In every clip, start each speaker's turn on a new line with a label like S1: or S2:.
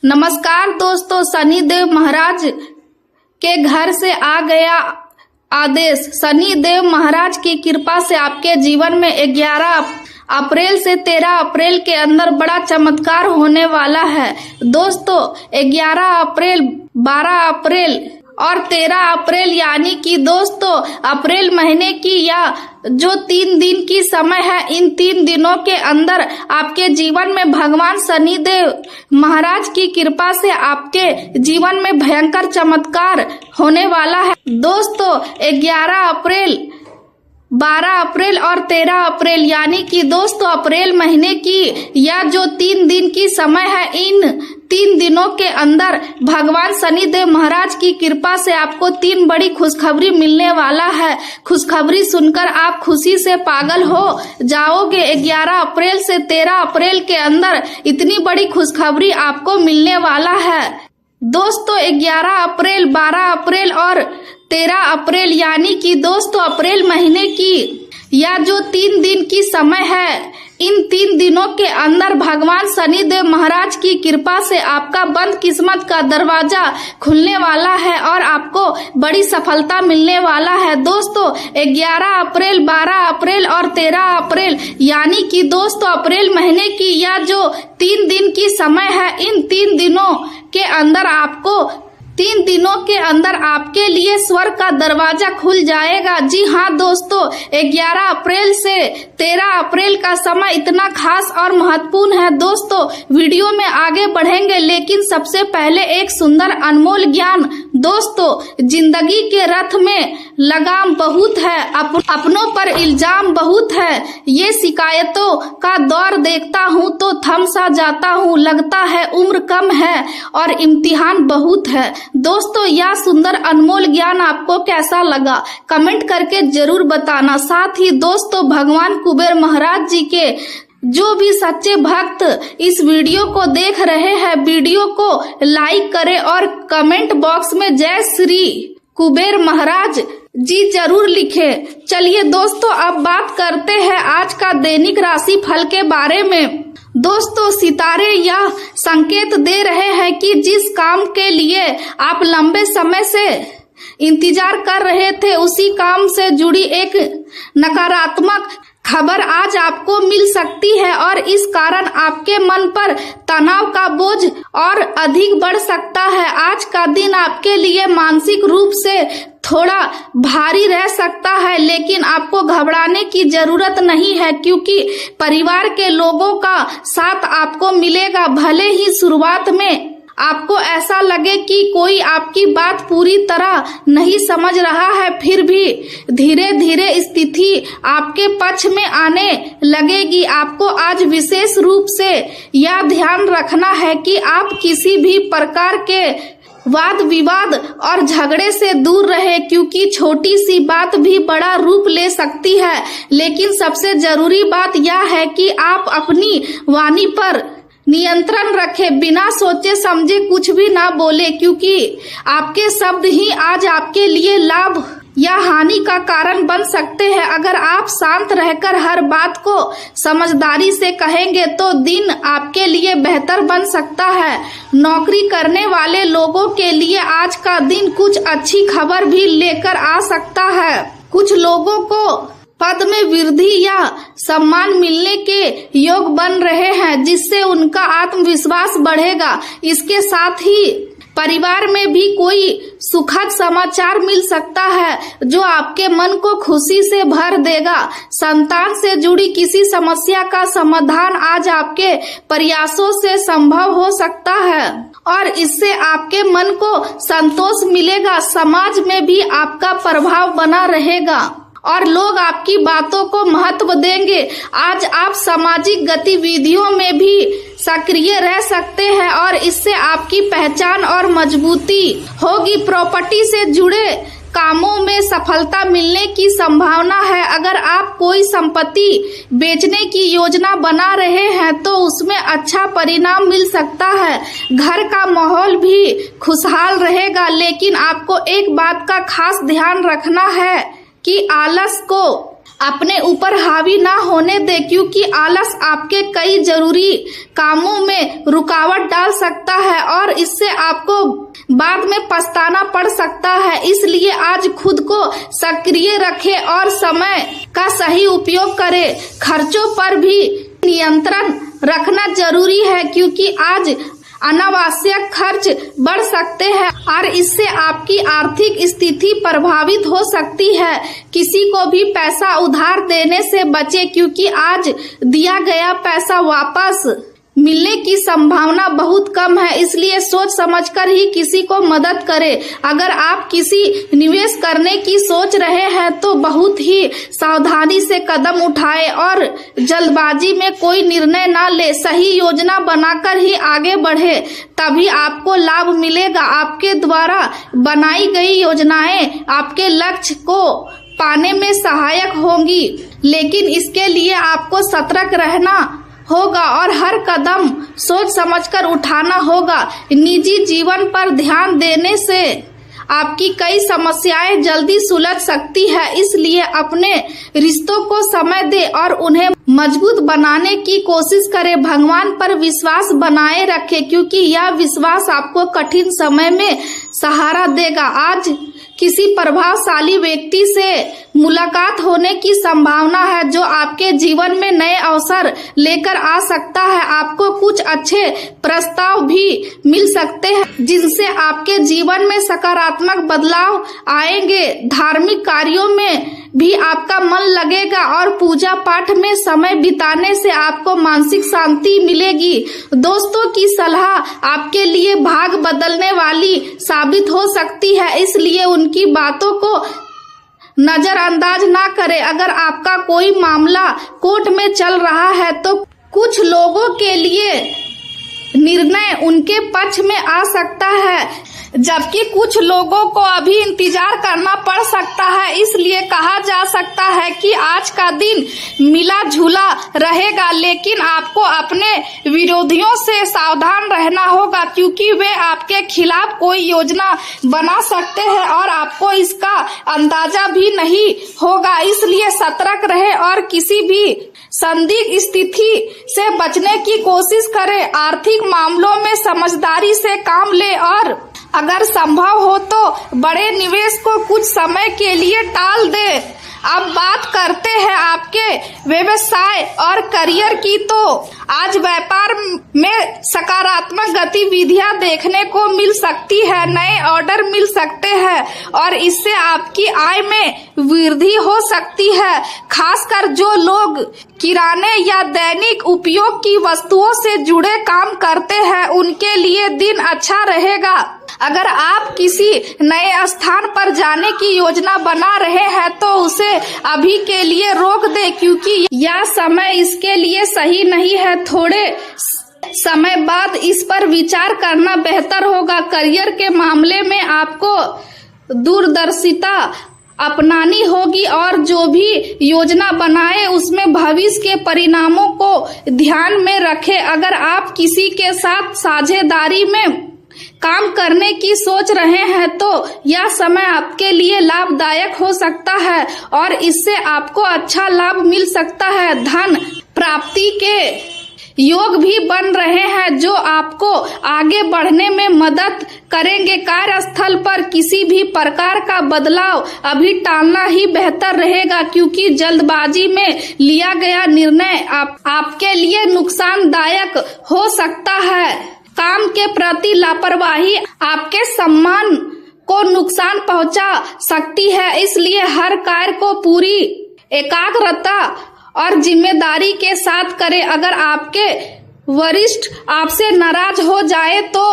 S1: नमस्कार दोस्तों, शनिदेव महाराज के घर से आ गया आदेश। शनिदेव महाराज की कृपा से आपके जीवन में 11 अप्रैल से 13 अप्रैल के अंदर बड़ा चमत्कार होने वाला है। दोस्तों 11 अप्रैल, 12 अप्रैल और 13 अप्रैल यानी कि दोस्तों अप्रैल महीने की या जो 3 दिन की समय है, इन 3 दिनों के अंदर आपके जीवन में भगवान शनिदेव महाराज की कृपा से आपके जीवन में भयंकर चमत्कार होने वाला है। दोस्तों 11 अप्रैल, 12 अप्रैल और 13 अप्रैल यानी कि दोस्तों अप्रैल महीने की या जो 3 दिन की समय है, इन 3 दिनों के अंदर भगवान शनिदेव महाराज की कृपा से आपको 3 बड़ी खुशखबरी मिलने वाला है। खुशखबरी सुनकर आप खुशी से पागल हो जाओगे। 11 अप्रैल से 13 अप्रैल के अंदर इतनी बड़ी खुशखबरी आपको मिलने वाला है। दोस्तों 11 अप्रैल, 12 अप्रैल और 13 अप्रैल यानी कि दोस्तों अप्रैल महीने की या जो 3 दिन की समय है, इन 3 दिनों के अंदर भगवान शनिदेव महाराज की कृपा से आपका बंद किस्मत का दरवाजा खुलने वाला है और आपको बड़ी सफलता मिलने वाला है। दोस्तों 11 अप्रैल, 12 अप्रैल और 13 अप्रैल यानी कि दोस्तों अप्रैल महीने की या जो 3 दिन की समय है, इन 3 दिनों के अंदर आपको 3 दिनों के अंदर आपके लिए स्वर्ग का दरवाजा खुल जाएगा। जी हाँ दोस्तों, 11 अप्रैल से 13 अप्रैल का समय इतना खास और महत्वपूर्ण है। दोस्तों वीडियो में आगे बढ़ेंगे, लेकिन सबसे पहले एक सुंदर अनमोल ज्ञान। दोस्तों जिंदगी के रथ में लगाम बहुत है, अपनों पर इल्जाम बहुत है। ये शिकायतों का दौर देखता हूँ तो थम सा जाता हूँ, लगता है उम्र कम है और इम्तिहान बहुत है। दोस्तों यह सुंदर अनमोल ज्ञान आपको कैसा लगा कमेंट करके जरूर बताना। साथ ही दोस्तों भगवान कुबेर महाराज जी के जो भी सच्चे भक्त इस वीडियो को देख रहे हैं, वीडियो को लाइक करें और कमेंट बॉक्स में जय श्री कुबेर महाराज जी जरूर लिखें। चलिए दोस्तों अब बात करते हैं आज का दैनिक राशि फल के बारे में। दोस्तों सितारे यह संकेत दे रहे हैं कि जिस काम के लिए आप लंबे समय से इंतजार कर रहे थे, उसी काम से जुड़ी एक नकारात्मक खबर आज आपको मिल सकती है और इस कारण आपके मन पर तनाव का बोझ और अधिक बढ़ सकता है। आज का दिन आपके लिए मानसिक रूप से थोड़ा भारी रह सकता है, लेकिन आपको घबराने की जरूरत नहीं है क्योंकि परिवार के लोगों का साथ आपको मिलेगा। भले ही शुरुआत में आपको ऐसा लगे कि कोई आपकी बात पूरी तरह नहीं समझ रहा है, फिर भी धीरे धीरे स्थिति आपके पक्ष में आने लगेगी। आपको आज विशेष रूप से यह ध्यान रखना है कि आप किसी भी प्रकार के वाद विवाद और झगड़े से दूर रहे, क्योंकि छोटी सी बात भी बड़ा रूप ले सकती है। लेकिन सबसे जरूरी बात यह है कि आप अपनी वाणी पर नियंत्रण रखें, बिना सोचे समझे कुछ भी ना बोले, क्योंकि आपके शब्द ही आज आपके लिए लाभ या हानि का कारण बन सकते हैं। अगर आप शांत रहकर हर बात को समझदारी से कहेंगे तो दिन आपके लिए बेहतर बन सकता है। नौकरी करने वाले लोगों के लिए आज का दिन कुछ अच्छी खबर भी लेकर आ सकता है। कुछ लोगों को पद में वृद्धि या सम्मान मिलने के योग बन रहे हैं, जिससे उनका आत्मविश्वास बढ़ेगा। इसके साथ ही परिवार में भी कोई सुखद समाचार मिल सकता है जो आपके मन को खुशी से भर देगा। संतान से जुड़ी किसी समस्या का समाधान आज आपके प्रयासों से संभव हो सकता है और इससे आपके मन को संतोष मिलेगा। समाज में भी आपका प्रभाव बना रहेगा और लोग आपकी बातों को महत्व देंगे। आज आप सामाजिक गतिविधियों में भी सक्रिय रह सकते हैं और इससे आपकी पहचान और मजबूती होगी। प्रॉपर्टी से जुड़े कामों में सफलता मिलने की संभावना है। अगर आप कोई संपत्ति बेचने की योजना बना रहे हैं तो उसमें अच्छा परिणाम मिल सकता है। घर का माहौल भी खुशहाल रहेगा, लेकिन आपको एक बात का खास ध्यान रखना है कि आलस को अपने ऊपर हावी ना होने दे, क्योंकि आलस आपके कई जरूरी कामों में रुकावट डाल सकता है और इससे आपको बाद में पछताना पड़ सकता है। इसलिए आज खुद को सक्रिय रखें और समय का सही उपयोग करें। खर्चों पर भी नियंत्रण रखना जरूरी है, क्योंकि आज अनावश्यक खर्च बढ़ सकते हैं और इससे आपकी आर्थिक स्थिति प्रभावित हो सकती है। किसी को भी पैसा उधार देने से बचें, क्योंकि आज दिया गया पैसा वापस मिलने की संभावना बहुत कम है। इसलिए सोच समझकर ही किसी को मदद करें। अगर आप किसी निवेश करने की सोच रहे हैं तो बहुत ही सावधानी से कदम उठाएं और जल्दबाजी में कोई निर्णय ना ले। सही योजना बनाकर ही आगे बढ़े, तभी आपको लाभ मिलेगा। आपके द्वारा बनाई गई योजनाएं आपके लक्ष्य को पाने में सहायक होंगी, लेकिन इसके लिए आपको सतर्क रहना होगा और हर कदम सोच समझकर उठाना होगा। निजी जीवन पर ध्यान देने से आपकी कई समस्याएं जल्दी सुलझ सकती है। इसलिए अपने रिश्तों को समय दें और उन्हें मजबूत बनाने की कोशिश करें। भगवान पर विश्वास बनाए रखें, क्योंकि यह विश्वास आपको कठिन समय में सहारा देगा। आज किसी प्रभावशाली व्यक्ति से मुलाकात होने की संभावना है, जो आपके जीवन में नए अवसर लेकर आ सकता है। आपको कुछ अच्छे प्रस्ताव भी मिल सकते हैं, जिनसे आपके जीवन में सकारात्मक बदलाव आएंगे। धार्मिक कार्यों में भी आपका मन लगेगा और पूजा पाठ में समय बिताने से आपको मानसिक शांति मिलेगी। दोस्तों की सलाह आपके लिए भाग बदलने वाली साबित हो सकती है, इसलिए उनकी बातों को नजरअंदाज ना करें। अगर आपका कोई मामला कोर्ट में चल रहा है तो कुछ लोगों के लिए निर्णय उनके पक्ष में आ सकता है, जबकि कुछ लोगों को अभी इंतजार करना पड़ सकता है। इसलिए कहा जा सकता है कि आज का दिन मिला जुला रहेगा, लेकिन आपको अपने विरोधियों से सावधान रहना होगा, क्योंकि वे आपके खिलाफ कोई योजना बना सकते हैं और आपको इसका अंदाजा भी नहीं होगा। इसलिए सतर्क रहे और किसी भी संदिग्ध स्थिति से बचने की कोशिश करें। आर्थिक मामलों में समझदारी से काम लें और अगर संभव हो तो बड़े निवेश को कुछ समय के लिए टाल दें। अब बात करते हैं आपके व्यवसाय और करियर की, तो आज व्यापार में सकारात्मक गतिविधियां देखने को मिल सकती है। नए ऑर्डर मिल सकते हैं और इससे आपकी आय में वृद्धि हो सकती है। खासकर जो लोग किराने या दैनिक उपयोग की वस्तुओं से जुड़े काम करते हैं, उनके लिए दिन अच्छा रहेगा। अगर आप किसी नए स्थान पर जाने की योजना बना रहे हैं तो उसे अभी के लिए रोक दें, क्योंकि यह समय इसके लिए सही नहीं है। थोड़े समय बाद इस पर विचार करना बेहतर होगा। करियर के मामले में आपको दूरदर्शिता अपनानी होगी और जो भी योजना बनाए उसमें भविष्य के परिणामों को ध्यान में रखें। अगर आप किसी के साथ साझेदारी में काम करने की सोच रहे हैं तो यह समय आपके लिए लाभदायक हो सकता है और इससे आपको अच्छा लाभ मिल सकता है। धन प्राप्ति के योग भी बन रहे हैं जो आपको आगे बढ़ने में मदद करेंगे। कार्यस्थल पर किसी भी प्रकार का बदलाव अभी टालना ही बेहतर रहेगा, क्योंकि जल्दबाजी में लिया गया निर्णय आपके लिए नुकसानदायक हो सकता है। काम के प्रति लापरवाही आपके सम्मान को नुकसान पहुंचा सकती है, इसलिए हर कार्य को पूरी एकाग्रता और जिम्मेदारी के साथ करें। अगर आपके वरिष्ठ आपसे नाराज हो जाए तो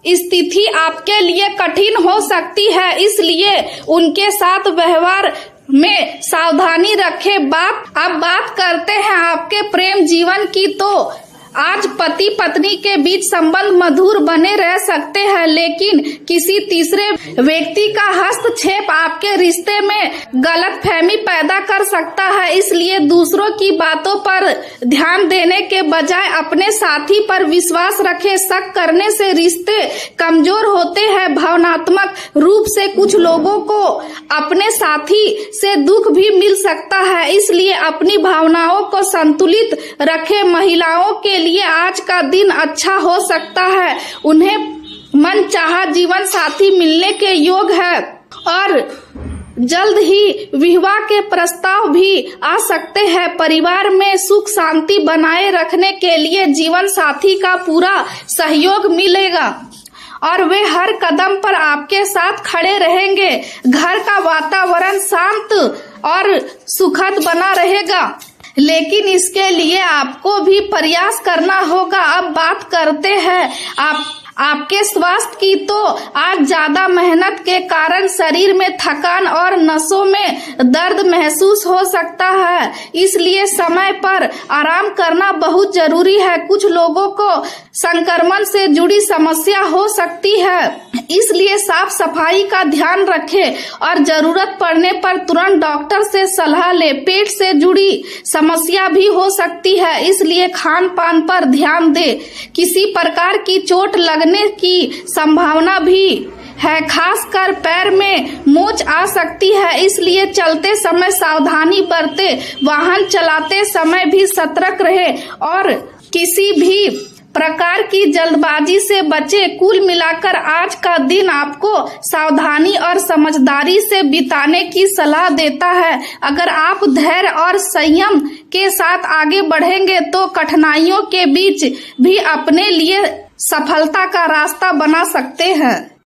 S1: स्थिति आपके लिए कठिन हो सकती है, इसलिए उनके साथ व्यवहार में सावधानी रखें। अब बात करते हैं आपके प्रेम जीवन की, तो आज पति पत्नी के बीच संबंध मधुर बने रह सकते हैं, लेकिन किसी तीसरे व्यक्ति का हस्तक्षेप आपके रिश्ते में गलतफहमी पैदा कर सकता है। इसलिए दूसरों की बातों पर ध्यान देने के बजाय अपने साथी पर विश्वास रखें। शक करने से रिश्ते कमजोर होते हैं। भावनात्मक रूप से कुछ लोगों को अपने साथी से दुख भी मिल सकता है, इसलिए अपनी भावनाओं को संतुलित रखें। महिलाओं के लिए आज का दिन अच्छा हो सकता है। उन्हें मनचाहा जीवन साथी मिलने के योग है और जल्द ही विवाह के प्रस्ताव भी आ सकते हैं। परिवार में सुख शांति बनाए रखने के लिए जीवन साथी का पूरा सहयोग मिलेगा और वे हर कदम पर आपके साथ खड़े रहेंगे। घर का वातावरण शांत और सुखद बना रहेगा, लेकिन इसके लिए आपको भी प्रयास करना होगा। अब बात करते हैं आपके स्वास्थ्य की, तो आज ज्यादा मेहनत के कारण शरीर में थकान और नसों में दर्द महसूस हो सकता है, इसलिए समय पर आराम करना बहुत जरूरी है। कुछ लोगों को संक्रमण से जुड़ी समस्या हो सकती है, इसलिए साफ सफाई का ध्यान रखें और जरूरत पड़ने पर तुरंत डॉक्टर से सलाह लें। पेट से जुड़ी समस्या भी हो सकती है, इसलिए खान पान पर ध्यान दें। किसी प्रकार की चोट लगने की संभावना भी है, खासकर पैर में मोच आ सकती है, इसलिए चलते समय सावधानी बरतें। वाहन चलाते समय भी सतर्क रहें और किसी भी प्रकार की जल्दबाजी से बचें। कुल मिलाकर आज का दिन आपको सावधानी और समझदारी से बिताने की सलाह देता है। अगर आप धैर्य और संयम के साथ आगे बढ़ेंगे तो कठिनाइयों के बीच भी अपने लिए सफलता का रास्ता बना सकते हैं।